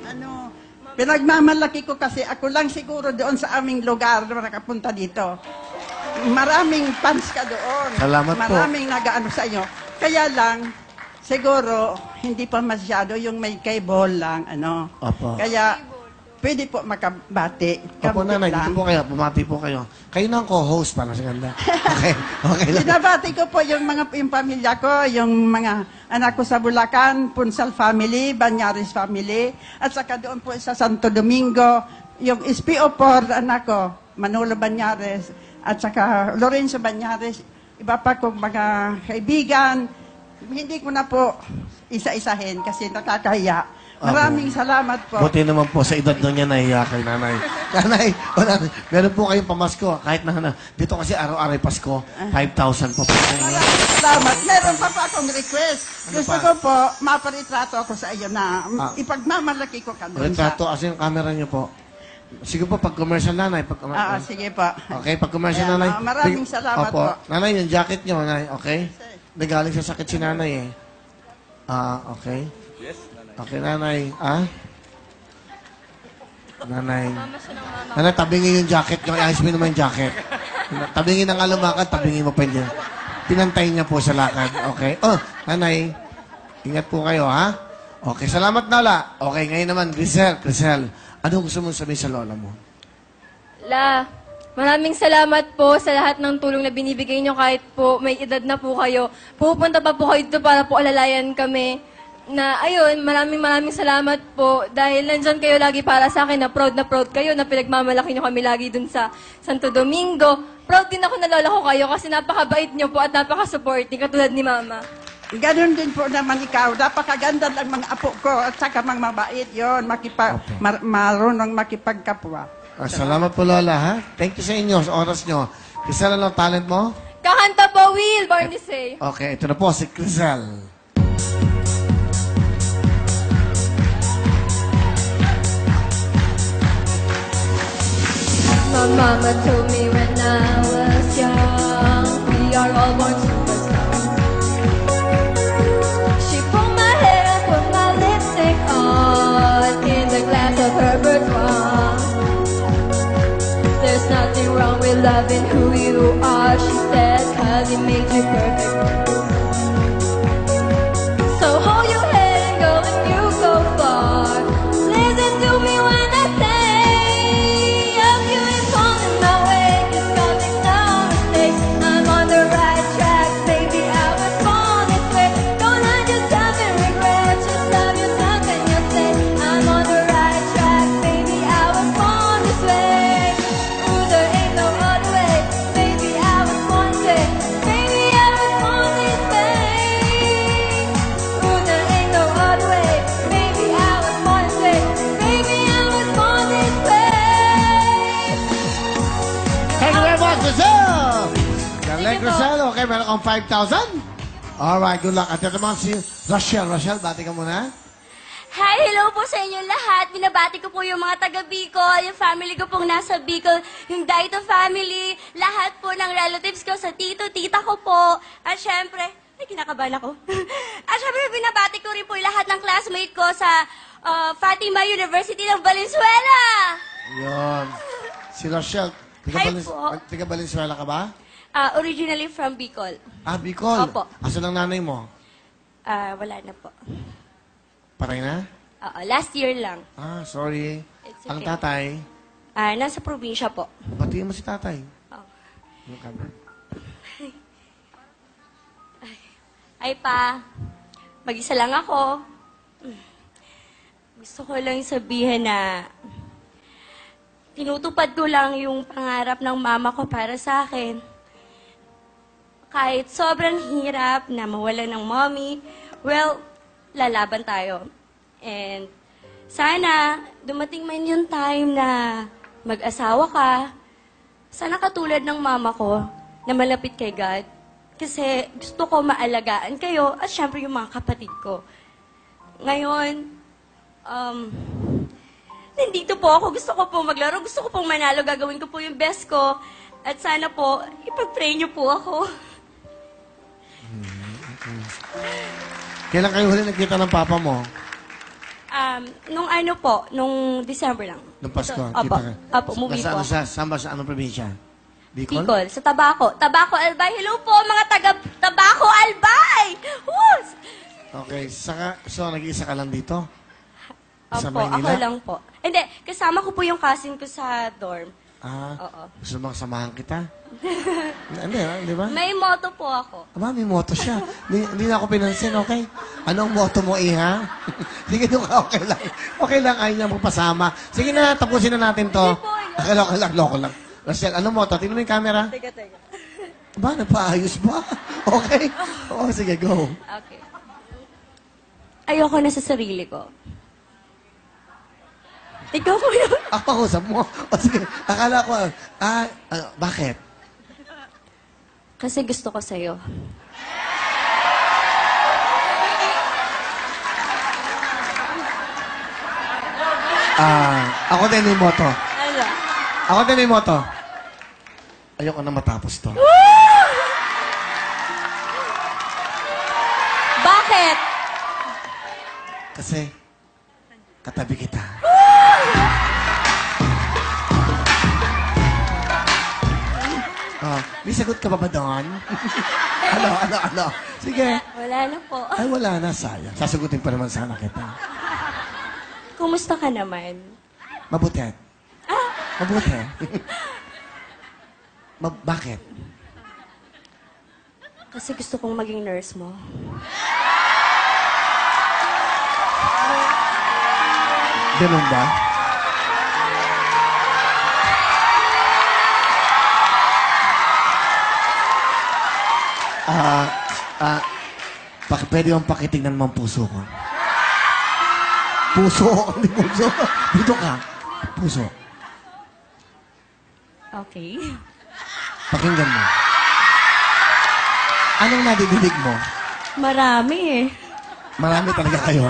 ano, pinagmamalaki ko kasi ako lang siguro doon sa aming lugar na nakapunta dito. Maraming fans ka doon. Salamat po. Maraming nag-ano sa inyo. Kaya lang, siguro, hindi pa masyado yung may cable lang, ano. Opo. Kaya, pwede po makabati. Opo, nanay, dito po kayo. Bumati po kayo. Kayo na ang co-host para sa ganda. Okay. Okay lang. Binabati ko po yung pamilya ko, yung mga anak ko sa Bulacan, Punsal family, Banyares family, at saka doon po sa Santo Domingo, yung SPO4 anak ko, Manolo Banyares, at saka Lorenzo Banyares, iba pa kong mga kaibigan. Hindi ko na po isa-isahin kasi nakakahiya. Maraming salamat po. Buti naman po sa edad doon niya nahiya kay nanay. Nanay, meron po kayong pamasko. Kahit na, dito kasi araw-araw Pasko, 5,000 po. Maraming salamat. Meron pa po akong request. Ano Gusto pa? ko po, maparitrato ako sa iyo na ipagmamalaki ko ka doon sa... Retrato, as yung camera niyo po. Sige po, pag commercial nanay. sige po. Okay, pag commercial Ayan, nanay. maraming salamat po. Nanay, yung jacket niyo, nanay, okay? Nagaling sa sakit si nanay eh. Okay. Okay, nanay. Nanay. Nanay, tabingin yung jacket niyo. Ayos mo naman yung jacket. Tabingin ang alumakan, tabingin mo pa yun. Pinantayin niya po sa lakad. Okay. Nanay, ingat po kayo, ha? Okay, salamat Nala. Okay, ngayon naman, Grisel. Ano gusto mong sabihin sa lola mo? Maraming salamat po sa lahat ng tulong na binibigay nyo kahit po may edad na po kayo. Pupunta pa po kayo dito para po alalayan kami. Na ayun, maraming salamat po dahil nandyan kayo lagi para sa akin na proud kayo na pinagmamalaki nyo kami lagi dun sa Santo Domingo. Proud din ako na lola ko kayo kasi napakabait nyo po at napaka-supporting katulad ni Mama. Ganon din po naman ikaw. Napakaganda lang mga apo ko at saka mga mabait yun. Marunong makipagkapwa. Salamat po, Lola, ha? Thank you sa inyo, sa oras nyo. Crisel, ano talent mo? Kakanta po, Will, born to say. Okay, ito na po, si Crisel. My mama told me when I was young, we are all born superstars. She pulled my hair and put my lipstick on in the glass of her boudoir. There's nothing wrong with loving who you are, she said, 'cause it makes you perfect. So hold your head and go and you go far. Listen to me when I say, of you is falling my way, 'cause nothing's no mistake. I'm on the right track, baby, I was born this way. Don't hide yourself in regret, just love yourself and you'll say, I'm on the right track, baby, I was born this way. Ooh, there ain't no other way, baby, I was born this way. Baby, I was born this way. Ooh, there ain't no other way, baby, I was born this way. Baby, I was born this way. Thank you very much, Crisel! Galing, Crisel. Okay, meron kang 5,000? Alright, good luck. At ito naman si Rachel. Rachel, bati ka muna. Hi, hello po sa inyo lahat. Binabati ko po yung mga taga Bicol, yung family ko pong nasa Bicol, yung Daito family, lahat po ng relatives ko sa tito, tita ko po. At syempre, ay kinakabahan ako. At syempre, binabati ko rin po yung lahat ng classmate ko sa Fatima University ng Valenzuela. Yun. Si Rachel. Hi po. Tiga Valenzuela ka ba? Originally from Bicol. Bicol. Opo. Asan ang nanay mo? Wala na po. Paray na? Last year lang. Sorry. It's Ang okay. tatay? Nasa probinsya po. Batiin mo si tatay. Oh. Yung camera. Ay pa, mag-isa lang ako. Gusto ko lang sabihin na tinutupad ko lang yung pangarap ng mama ko para sa akin. Kahit sobrang hirap na mawalan ng mommy, well, lalaban tayo. And sana dumating man yung time na mag-asawa ka, sana katulad ng mama ko na malapit kay God. Kasi gusto ko maalagaan kayo at syempre yung mga kapatid ko. Ngayon, nandito po ako. Gusto ko po maglaro. Gusto ko pong manalo. Gagawin ko po yung best ko. At sana po, ipag-pray niyo po ako. Kailan kayo huli nagkita ng papa mo? Nung ano po, nung December lang. Nung Pasko, Opo, kita ka. opo, umuwi Nasa po. ano siya? Saan ba sa anong probinsya? Bicol? Bicol, sa Tabaco. Tabaco Albay. Hello po, mga taga Tabaco Albay! Woo! Okay, so nag-iisa ka lang dito? Sa Opo, ako Maynila? lang po. Hindi, kasama ko po yung cousin ko sa dorm. Oo. Gusto mong samahan kita? Hindi, di ba? May motto po ako. Aba, may moto siya. Hindi na ako pinansin, okay? Anong moto mo, Iha? Sige, okay lang. Okay lang, ayaw niya magpasama. Sige na, tapusin na natin to. Hindi po, yun. Okay lang. Loko lang. Rachel, anong moto? Tingnan mo yung camera. Teka. Ba, nagpaayos ba? Okay? Oo, sige, go. Okay. Ayoko na sa sarili ko. Ikaw po yun. Ako, usap mo. O sige, akala ko, bakit? Kasi gusto ko sa'yo. Ako din may moto. Ano? Ako din may moto. Ayoko na matapos to. Bakit? Kasi, katabi kita. May sagot ka pa ba doon? ano? Sige. Wala na po. Ay, wala na, sayang. Sasagutin pa naman sana kita. Kumusta ka naman? Mabuti. Mabuti. Bakit? Kasi gusto kong maging nurse mo. Ganun ba? Pwede bang pakitignan mo ang puso ko? Puso? Hindi puso. Dito ka. Puso. Okay. Pakinggan mo. Anong nadidinig mo? Marami eh. Marami talaga kayo.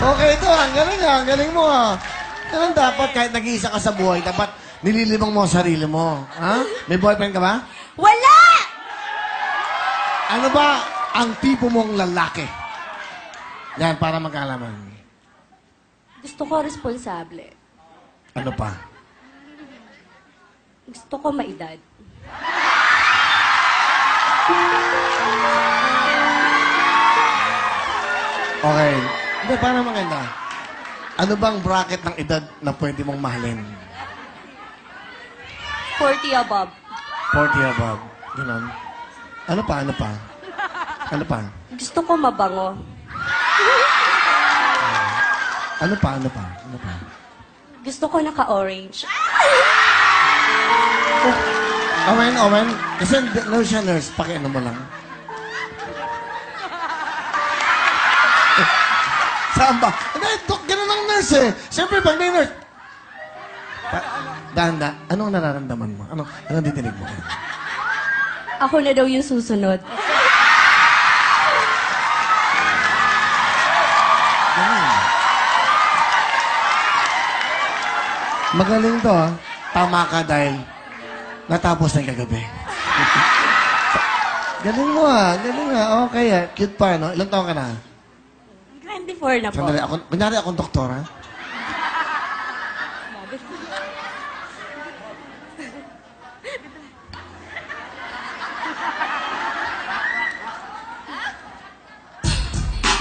Okay, ito. Ang galing ha. Ang galing mo ha. Ganun dapat kahit nag-iisa ka sa buhay, dapat nililibang mo ang sarili mo. Ha? May boyfriend ka ba? Wala! Ano ba ang tipo mong lalaki? Yan, para magkaalaman. Gusto ko responsable. Ano pa? Gusto ko maedad. Okay. Hindi, para maganda. Ano bang bracket ng edad na pwede mong mahalin? 40 above. 40 above. Ganon. Ano pa? Ano pa? Gusto ko mabango. Ano pa? Gusto ko naka-orange. Owen. Kasi nurse siya, nurse. Pakiano mo lang. Saan ba? Hindi, ganun ang nurse eh. Siyempre, pag may nurse. Danda, anong nararamdaman mo? Anong ditinig mo? Ako na daw yung susunod. Magaling to, ha? Tama ka dahil natapos na yung kagabi. Galing mo, ha? Galing, ha? Okay, ha? Cute pa, no? Ilang taon ka na? 24 na po. Sandali, kunyari akong doktor, ha?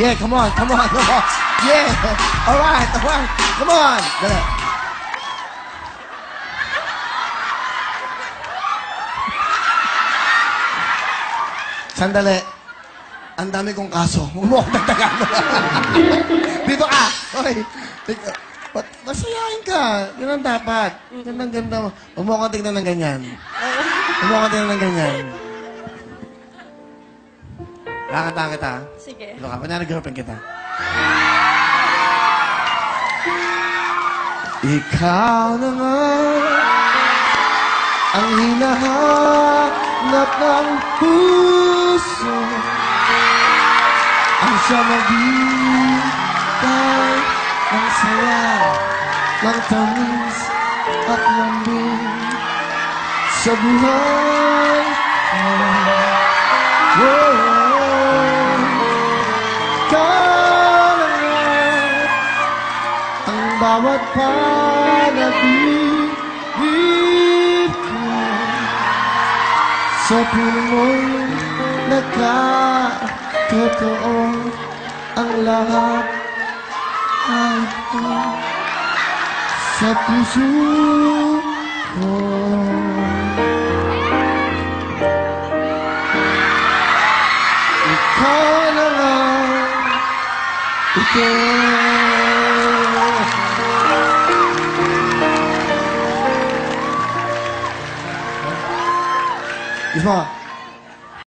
Yeah, come on. Yeah. All right. Come on. Dali. Sandali. Ang dami kong kaso. Huwag mo akong nagtagaan. Dito ka. Okay. Masayahin ka. Ganun dapat. Ganda mo. Huwag mo akong tignan ng ganyan. Kakanta kita. Sige. Ito ka. Kunyari girlfriend kita. Ikaw naman ang hinahanap ng puso, ang siya magbibigay ng saya, ng tamis at lambing sa buhay. Whoa, bawat panaginip ko sa pulmo'y nagkatotoo ang lahat ay ito sa puso ko. Ikaw na nga ito. Gusto mo?